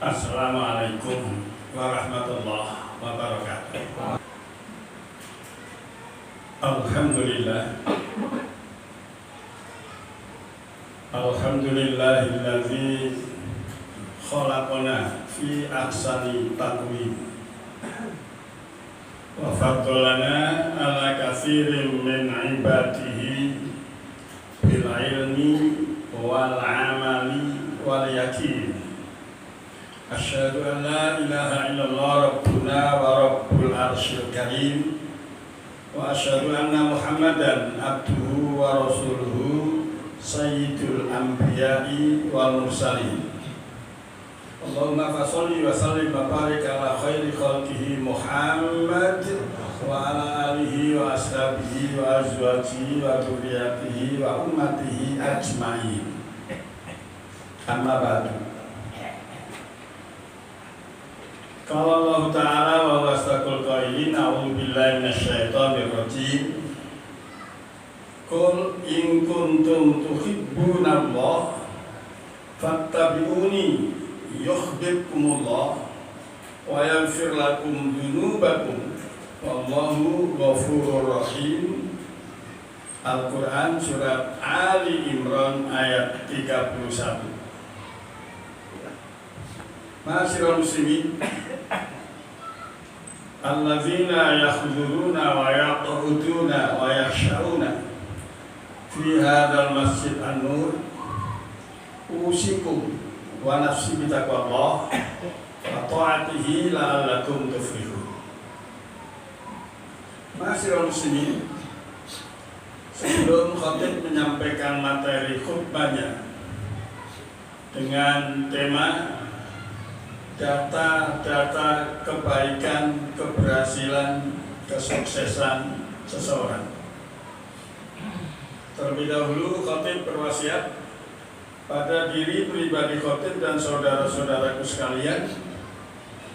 Assalamualaikum warahmatullahi wabarakatuh. Alhamdulillah. Alhamdulillahillazi khalaqana fi ahsani taqwim wa faddalana ala katsirin min ibadihi bil ilmi wal amali wal yaqin. Asyhadu an la ilaha illallah rabbuna wa rabbul arsyil karim wa asyhadu anna Muhammadan abduhu wa rasuluhu sayyidul anbiya'i wal mursalin. Allahumma fasholli wa sallim wa barik ala khairi khalqihi Muhammad wa ala alihi wa ashabihi wa azwajihi wa dzurriyyatihi wa ummatihi ajmain. Amma ba'du. Qala Allah Ta'ala wa wastaqul qailin a'udzu billahi minasyaitonir rajim. Qul in kuntum tuhibbunallah fattabi'uni yuhibbukumullah wa yaghfir lakum dzunubakum wallahu ghafurur rahim. Al-Qur'an surat Ali Imran ayat 31. Ma'asyiral muslimin, alladzina yakhdhuruna wa yaquduna wa yakhshawna fi hadzal masjid an-nur usikum wa nafsi bitaqwallah wa ta'atihi la'allakum tuflihun. Ma'asyiral muslimin, sebelum khatib menyampaikan materi khutbahnya dengan tema data-data kebaikan, keberhasilan, kesuksesan seseorang, terlebih dahulu khatib berwasiat pada diri pribadi khatib dan saudara-saudaraku sekalian,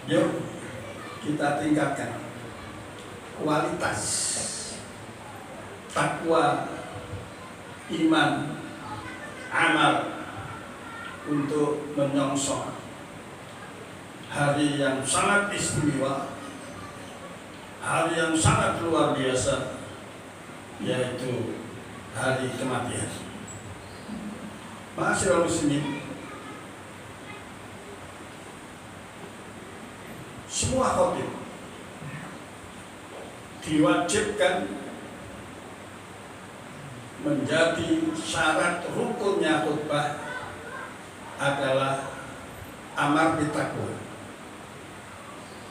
yuk kita tingkatkan kualitas takwa, iman, amal untuk menyongsong hari yang sangat istimewa, hari yang sangat luar biasa, yaitu hari kematian. Ma'asyiral muslimin, semua khatib diwajibkan menjadi syarat rukunnya khutbah adalah amar bitaqwa.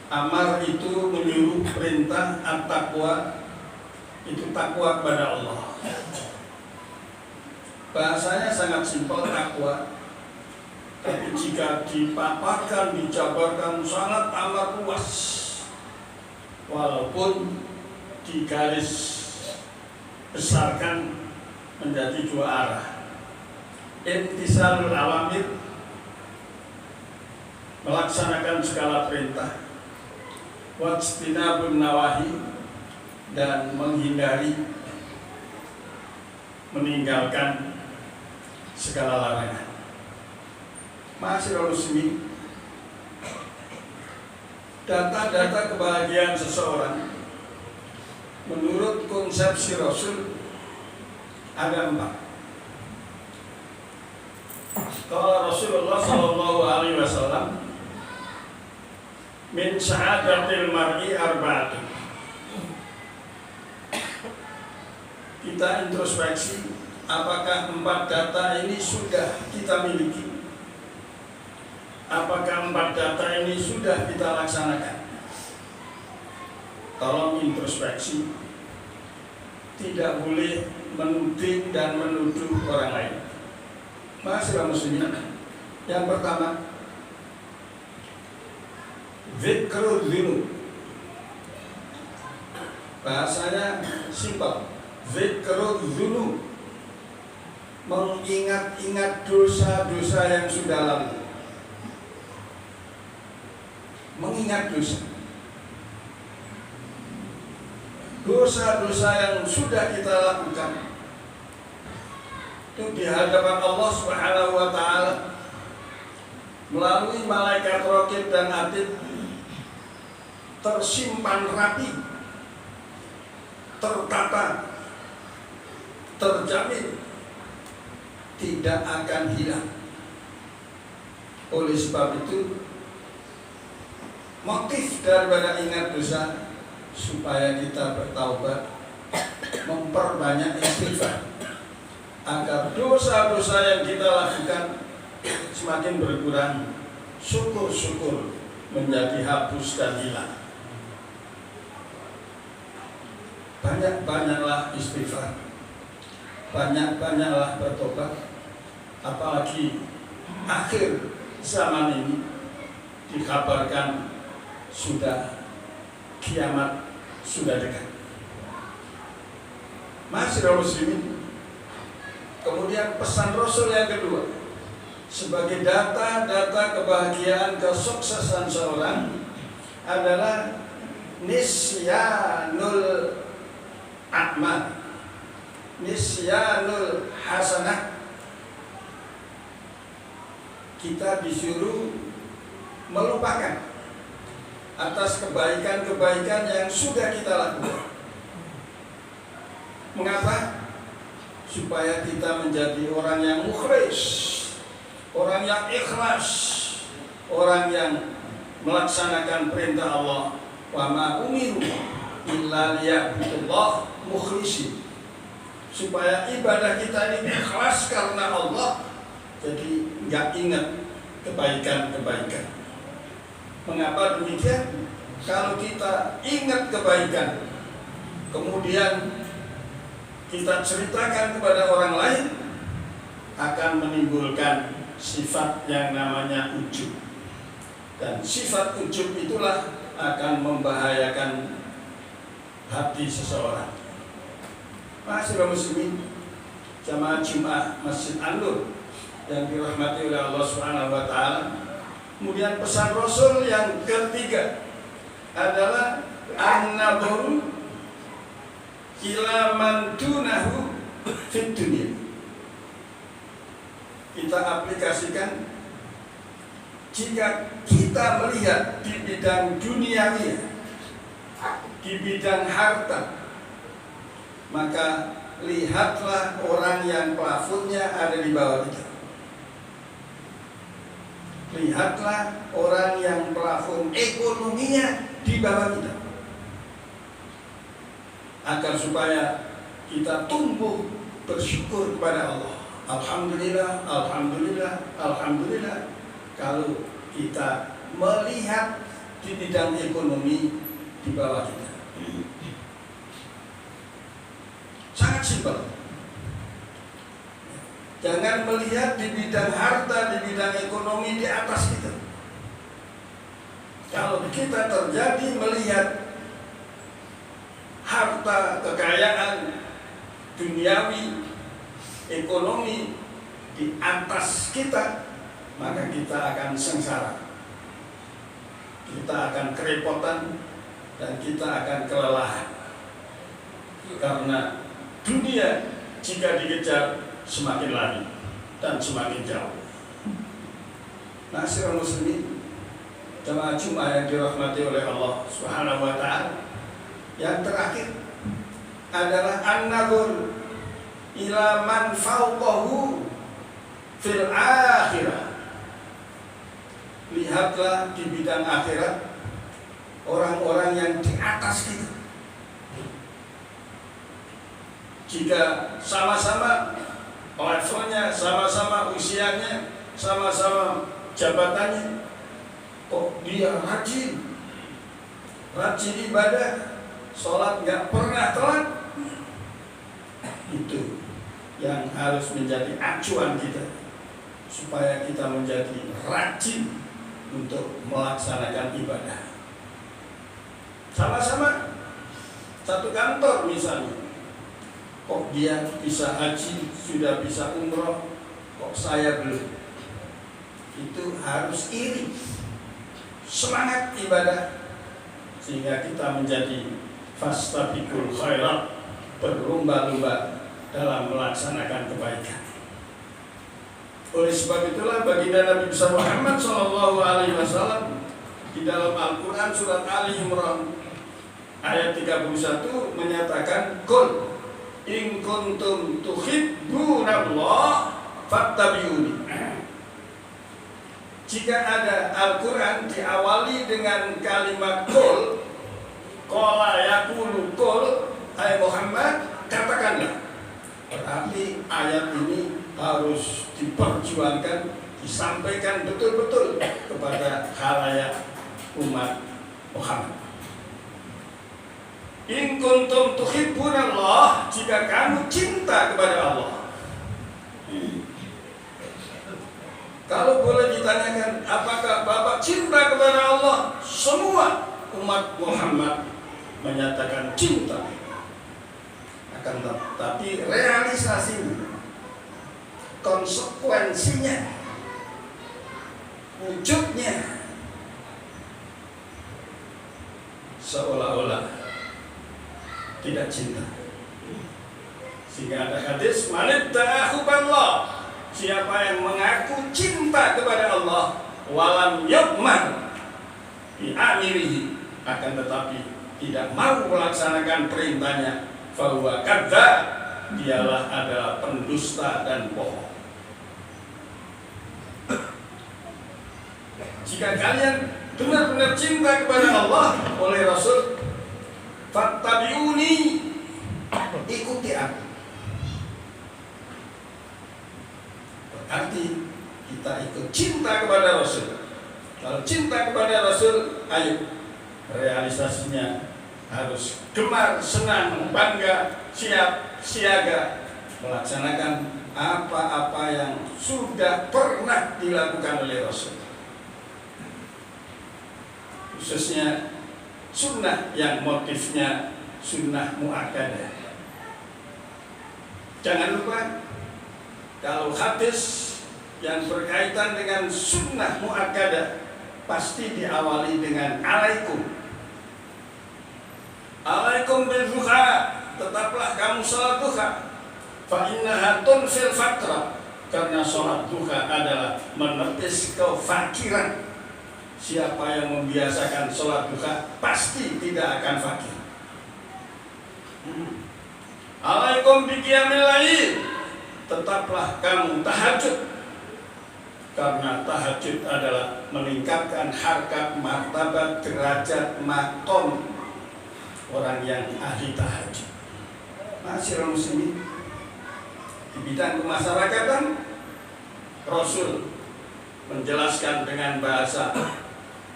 Amar itu menyuruh, perintah, at-taqwa itu takwa kepada Allah. Bahasanya sangat simpel, takwa, tapi jika dipaparkan, dijabarkan sangat amat luas, walaupun digaris besarkan menjadi dua arah. Imtisalul awamir, melaksanakan segala perintah, wajtinabun nawahi, dan menghindari, meninggalkan segala larangan. Ma'asyiral muslimin, data-data kebahagiaan seseorang menurut konsepsi Rasul ada 4. Kalau Rasulullah SAW, min sa'adatil mar'i arba'atun. Kita introspeksi, apakah 4 data ini sudah kita miliki? Apakah 4 data ini sudah kita laksanakan? Tolong introspeksi, tidak boleh menuding dan menuduh orang lain. Ma'asyiral muslimin, yang pertama, zikrul dzunub. Bahasanya simpel, zikrul dzunub, mengingat-ingat dosa-dosa yang sudah lalu. Mengingat dosa-dosa yang sudah kita lakukan itu di hadapan Allah Subhanahu wa Ta'ala melalui malaikat raqib dan atid tersimpan rapi, tertata, terjamin, tidak akan hilang. Oleh sebab itu, motif daripada ingat dosa supaya kita bertaubat, memperbanyak istighfar, agar dosa-dosa yang kita lakukan semakin berkurang, syukur-syukur menjadi hapus dan hilang. Banyak-banyaklah istighfar, banyak-banyaklah bertobat, apalagi akhir zaman ini dikabarkan sudah kiamat sudah dekat. Masyarakat muslimin, kemudian pesan Rasul yang kedua, sebagai data-data kebahagiaan kesuksesan seorang adalah nisyanul a'mal, nisyanul hasanah. Kita disuruh melupakan atas kebaikan-kebaikan yang sudah kita lakukan. Mengapa? Supaya kita menjadi orang yang mukhlis, orang yang ikhlas, orang yang melaksanakan perintah Allah. Wa ma umiru illa liya'budullah mukhlisin. Supaya ibadah kita ini ikhlas karena Allah, jadi nggak ingat kebaikan-kebaikan. Mengapa demikian? Kalau kita ingat kebaikan, kemudian kita ceritakan kepada orang lain, akan menimbulkan sifat yang namanya ujub. Dan sifat ujub itulah akan membahayakan hati seseorang. Masyaallah muslimin, jamaah Jumat Masjid An-Nur yang dirahmati oleh Allah Subhanahu wa taala. Kemudian pesan Rasul yang ketiga adalah an-nadhru ila man dunahu fid dunya. Kita aplikasikan, jika kita melihat di bidang duniawi, di bidang harta, maka lihatlah orang yang plafonnya ada di bawah kita. Lihatlah orang yang plafon ekonominya di bawah kita, agar supaya kita tumbuh bersyukur kepada Allah. Alhamdulillah, alhamdulillah, alhamdulillah. Kalau kita melihat di bidang ekonomi di bawah kita, sangat simpel. Jangan melihat di bidang harta, di bidang ekonomi di atas kita. Kalau kita terjadi melihat harta, kekayaan, duniawi, ekonomi di atas kita, maka kita akan sengsara, kita akan kerepotan, dan kita akan kelelahan. Karena dunia jika dikejar semakin lari dan semakin jauh. Masyaallah muslimin, jamaah Jumat yang dirahmati oleh Allah Subhanahu wa taala, yang terakhir adalah an-nadhur ila man fawqahu fil akhirah. Lihatlah di bidang akhirat orang-orang yang di atas kita. Jika sama-sama levelnya, sama-sama usianya, sama-sama jabatannya, kok dia rajin ibadah, sholat nggak pernah telat, itu yang harus menjadi acuan kita, supaya kita menjadi rajin untuk melaksanakan ibadah. Sama-sama satu kantor misalnya, kok dia bisa haji, sudah bisa umroh, kok saya belum? Itu harus iri, semangat ibadah, sehingga kita menjadi fastabiqul khairat, berlomba-lomba dalam melaksanakan kebaikan. Oleh sebab itulah baginda Nabi besar Muhammad SAW di dalam Al-Quran surat Ali Imran ayat 31 menyatakan, Qul in kuntum tuhibbunallah fattabi'uni. Jika ada Al-Quran diawali dengan kalimat qul, qala yaqulu qul, hai Muhammad, katakanlah. Berarti ayat ini harus diperjuangkan, disampaikan betul-betul kepada khalayak umat Muhammad. In kuntum tuhibbunallah, jika kamu cinta kepada Allah. Kalau boleh ditanyakan, apakah Bapak cinta kepada Allah? Semua umat Muhammad menyatakan cinta. Akan tapi realisasinya, konsekuensinya, wujudnya seolah-olah tidak cinta. Sehingga ada hadis, manidda'a hubballah, siapa yang mengaku cinta kepada Allah, walam yukman bi amirihi, akan tetapi tidak mau melaksanakan perintahnya, fahuwa kadzdzab, dialah adalah pendusta dan bohong. Jika kalian benar-benar cinta kepada Allah, oleh Rasul, fattabi'uni, ikuti aku. Berarti kita ikut cinta kepada Rasul. Kalau cinta kepada Rasul, ayo, realisasinya harus gemar, senang, bangga, siap, siaga melaksanakan apa-apa yang sudah pernah dilakukan oleh Rasul. Khususnya sunnah yang motifnya sunnah muakkadah. Jangan lupa, kalau hadis yang berkaitan dengan sunnah muakkadah pasti diawali dengan alaikum. Alaikum bil duha, tetaplah kamu salat duha. Fa innaha tunfil faqra, karena salat duha adalah menepis kefakiran. Siapa yang membiasakan salat duha pasti tidak akan fakir. Alaikum bi qiyamil lail, tetaplah kamu tahajud, karena tahajud adalah meningkatkan harkat, martabat, derajat, maqam orang yang ahli tahajud. Ma'asyiral muslimin, di bidang kemasyarakatan, Rasul menjelaskan dengan bahasa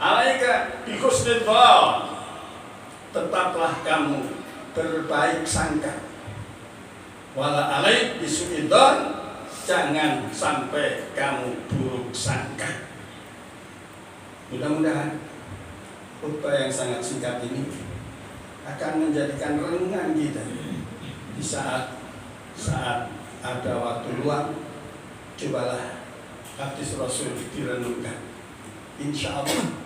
alaika bi husnil dzan, tetaplah kamu berbaik sangka. Wala alaik bisu'id dzan, jangan sampai kamu buruk sangka. Mudah-mudahan khutbah yang sangat singkat ini akan menjadikan renungan kita di saat ada waktu luang. Cobalah hadis Rasul direnungkan. Insya Allah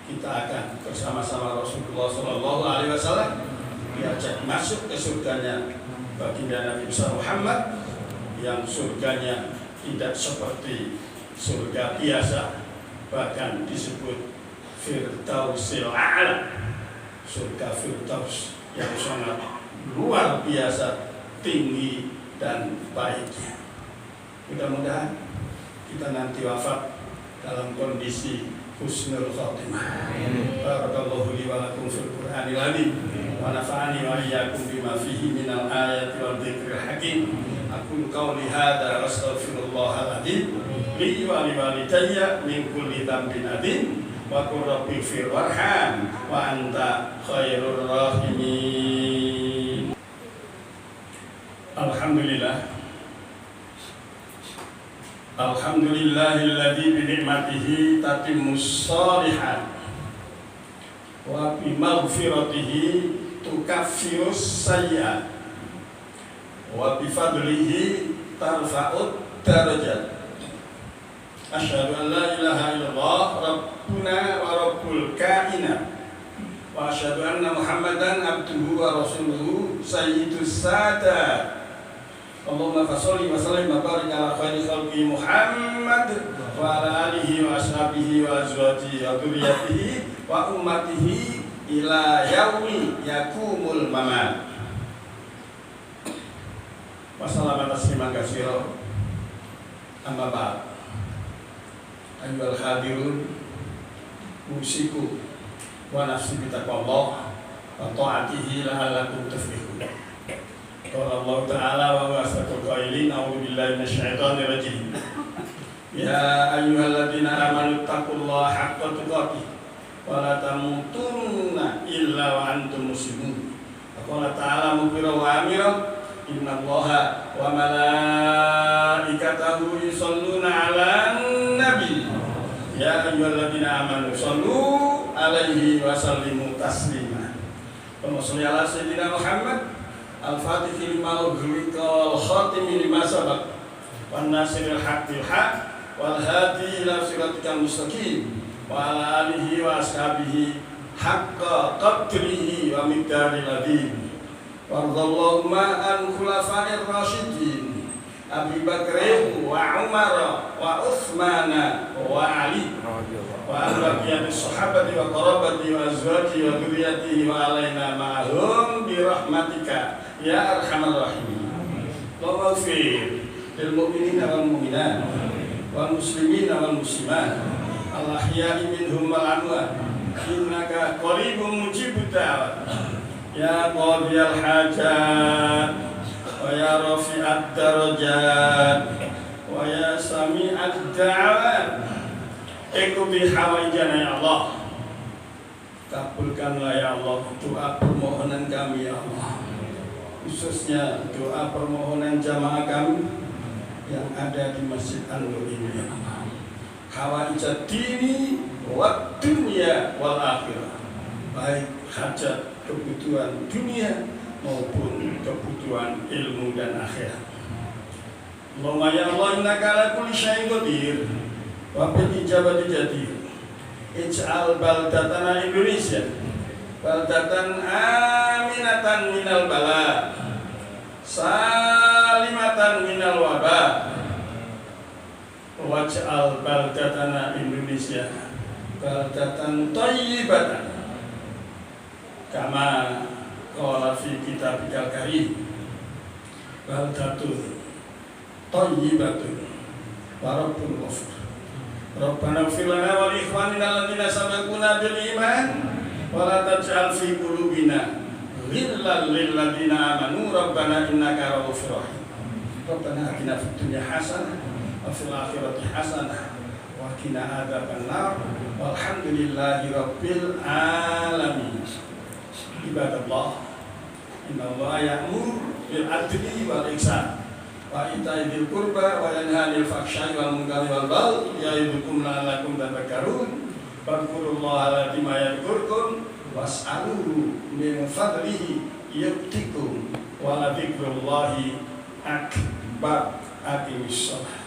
kita akan bersama-sama Rasulullah SAW diajak masuk ke surganya baginda Nabi besar Muhammad, yang surganya tidak seperti surga biasa, bahkan disebut Firdausil A'la, surga Firdaus yang sangat luar biasa tinggi dan baiknya. Mudah-mudahan kita nanti wafat dalam kondisi husnul khotimah. Barakallahu li wa lakum fil Qur'anil azim wa nafa'ani wa iyyakum bima fihi minal ayati wal dzikril hakim. Aqulu qawli hadza wa astaghfirullahal azim li wa li walidayya min kulli dhanbin adzim wa qur rabbighfir warham wa anta khairur rahimin. Alhamdulillah. Alhamdulillahilladzi bi ni'matihi tatimmus shalihat wa bi maghfiratihi tukaffirus sayyi'at wa bi fadlihi tarfa'ud darajat. Asyhadu an la ilaha illallah rabbuna wa rabbul kainat wa asyhadu anna Muhammadan abduhu wa rasuluhu sayyidus sadat Allahumma fasholli wa sallim wa barik ala khairi khalqi Muhammad wa ala alihi wa ashabihi wa azwajihi wa dzurriyyatihi wa ummatihi ila yaumi yakumul mamat. Wassalamu tasliman katsira. Amma ba'd. Ayyuhal hadirun, usiku wa nafsi bitaqwallah wa ta'atihi la'allakum tuflihun. Qala Allah Ta'ala wa huwa asdaqul qailin, a'udzu billahi minasyaitonir rajim. Ya ayyuhalladzina amanu taqullaha haqqa tuqatih wa la tamutunna illa wa antum muslimun. Qala Ta'ala mukbira wa amira, innallaha wa malaikatahu yusholluna 'alan nabi. Ya ayyuhalladzina amanu shollu 'alaihi wa sallimu taslima. Allahumma sholli 'ala sayyidina Muhammad al-Fatih lima ughliqa wal khatimi lima sabaq wan nasiril haqqil haqq wal hadi ila siratikal mustaqim wa ala alihi wa ashabihi haqqa qadrihi wa miqdaril adzim. Warḍallahumma an khulafa'ir rasyidin Abi Bakr wa Umar wa Utsman wa Ali wa al-baqiyati sahabati wa qarabati wa azwaji wa dzurriyyatihi wa alaina ma'hum bi rahmatika ya arhamar rahimin. Allahumma ighfir lil mu'minina wal mu'minat wal muslimina wal muslimat al ahya'i minhum wal amwat innaka qaribun mujibud da'wat ya qadiyal hajat wa ya rafi'ad darajat wa ya sami'ad da'wat. Ikuti hawaijana ya Allah. Kabulkanlah ya Allah doa permohonan kami ya Allah, khususnya doa permohonan jamaah kami yang ada di Masjid An-Nur ini ya Allah. Hawaijat dini wa dunya wal akhirah, baik hajat kebutuhan dunia maupun kebutuhan ilmu dan akhirat. Allahumma ya Allah innaka ala kulli syai'in qadir wa bil ijabati jadir. Ij'al baldatana Indonesia baldatan aminatan minal bala salimatan minal wabah. Waj'al baldatana Indonesia baldatan thayyibatan kama qala fi kitabikal karim. Baldatun thayyibatun wa rabbul ghafur. Rabbana ighfir lana wa li ikhwanina alladziina sabaquna bil iman wa la taj'al fi qulubina ghillan lil ladziina amanu rabbana innaka ra'ufur rahim. Rabbana atina fid dunya hasanah wa fil akhirati hasanah wa qina adzabannar. Walhamdulillahi rabbil alamin. Ibadallah, innallaha ya'muru bil 'adli wal ihsan wa ita'i dzil qurba wa yanha 'anil fahsya'i wal munkari wal baghi ya'idukum la'allakum tadhakkarun. Fadhkurullaha ladzima yadhkurkum was'aluhu min fadlihi yu'tikum wa la dzikrullahi akbar. Aqimissalah.